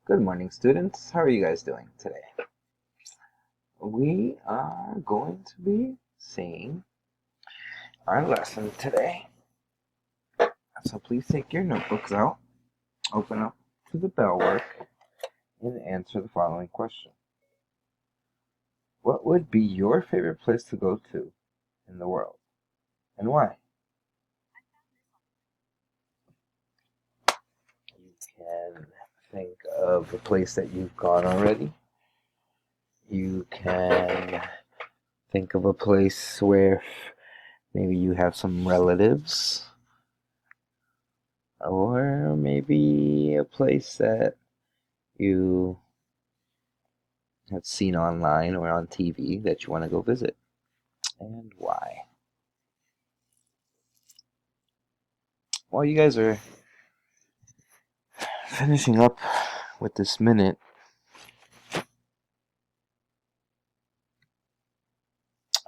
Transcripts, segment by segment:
Good morning, students. How are you guys doing today? We are going to be seeing our lesson today. So please take your notebooks out, open up to the bell work, and answer the following question. What would be your favorite place to go to in the world, and why? You can think of a place that you've gone already. You can think of a place where maybe you have some relatives, or maybe a place that you have seen online or on TV that you want to go visit, and why. While you guys are finishing up with this minute, I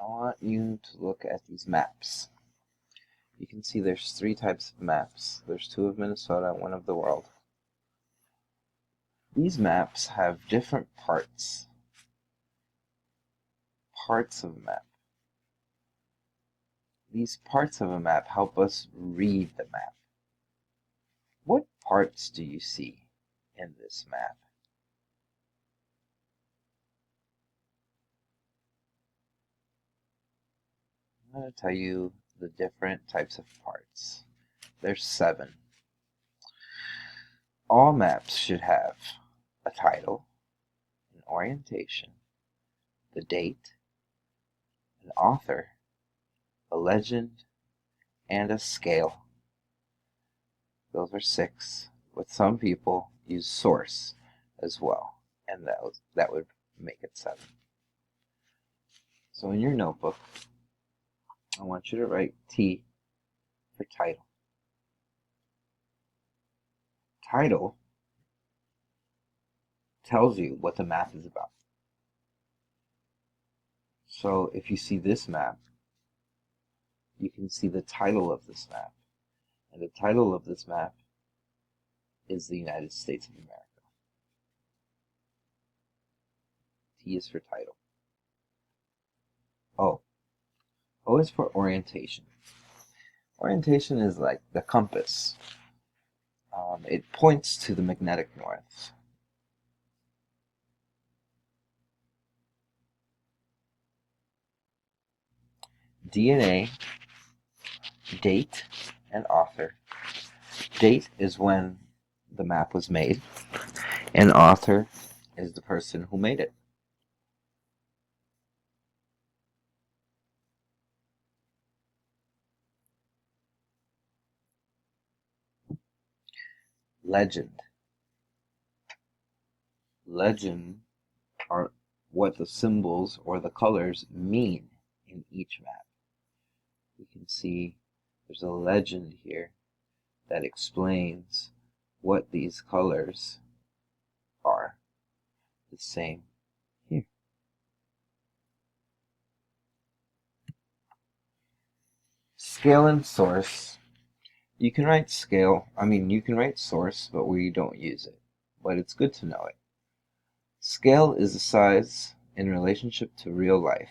want you to look at these maps. You can see there's three types of maps. There's two of Minnesota and one of the world. These maps have different parts of a map. These parts of a map help us read the map. What parts do you see in this map? I'm going to tell you the different types of parts. There's 7. All maps should have a title, an orientation, the date, an author, a legend, and a scale. Those are 6, but some people use source as well, and that would make it 7. So in your notebook, I want you to write T for title. Title tells you what the map is about. So if you see this map, you can see the title of this map. And the title of this map is the United States of America. T is for title. O. O is for orientation. Orientation is like the compass. It points to the magnetic north. DNA, date, and author. Date is when the map was made, and author is the person who made it. Legend. Legend are what the symbols or the colors mean in each map. You can see there's a legend here that explains what these colors are. The same here. Scale and source. You can write scale, you can write source, but we don't use it. But it's good to know it. Scale is the size in relationship to real life.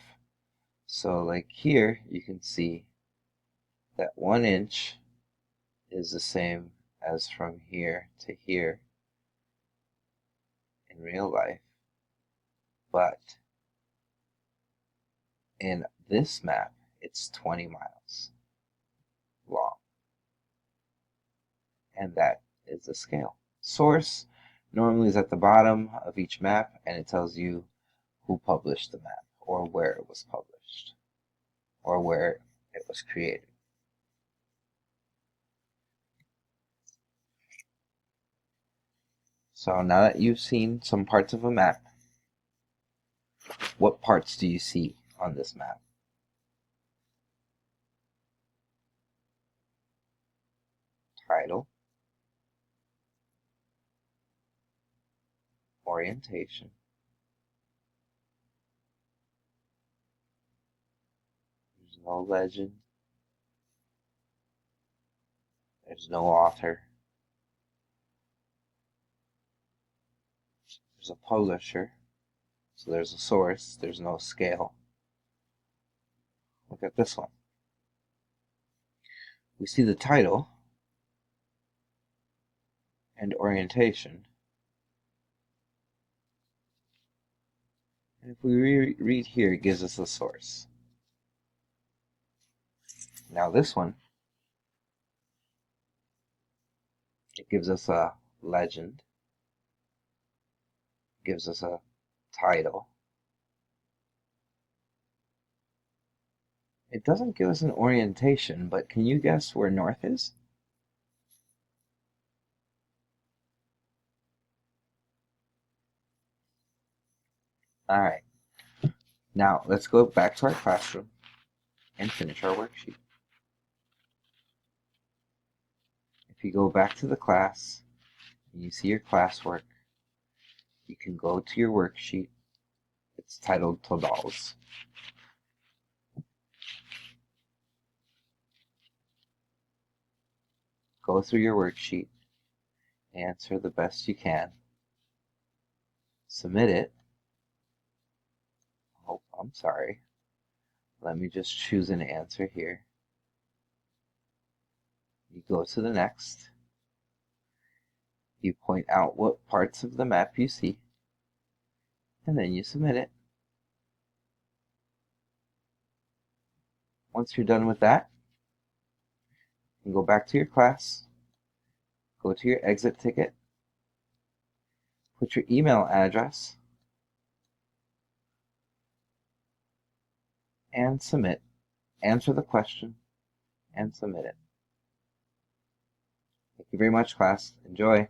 So like here, you can see that 1 inch is the same as from here to here in real life. But in this map, it's 20 miles long. And that is the scale. Source normally is at the bottom of each map, and it tells you who published the map, or where it was published, or where it was created. So now that you've seen some parts of a map, what parts do you see on this map? Title, orientation, there's no legend, there's no author, There's a publisher. So there's a source. There's no scale. Look at this one. We see the title and orientation. And if we read here, it gives us a source. Now this one, it gives us a legend, gives us a title. It doesn't give us an orientation, but can you guess where north is? Alright, now let's go back to our classroom and finish our worksheet. If you go back to the class and you see your classwork, you can go to your worksheet. It's titled TODALLSS. Go through your worksheet, answer the best you can, submit it. Oh, I'm sorry. Let me just choose an answer here. You go to the next. You point out what parts of the map you see, and then you submit it. Once you're done with that, you can go back to your class, go to your exit ticket, put your email address, and submit. Answer the question, and submit it. Thank you very much, class. Enjoy.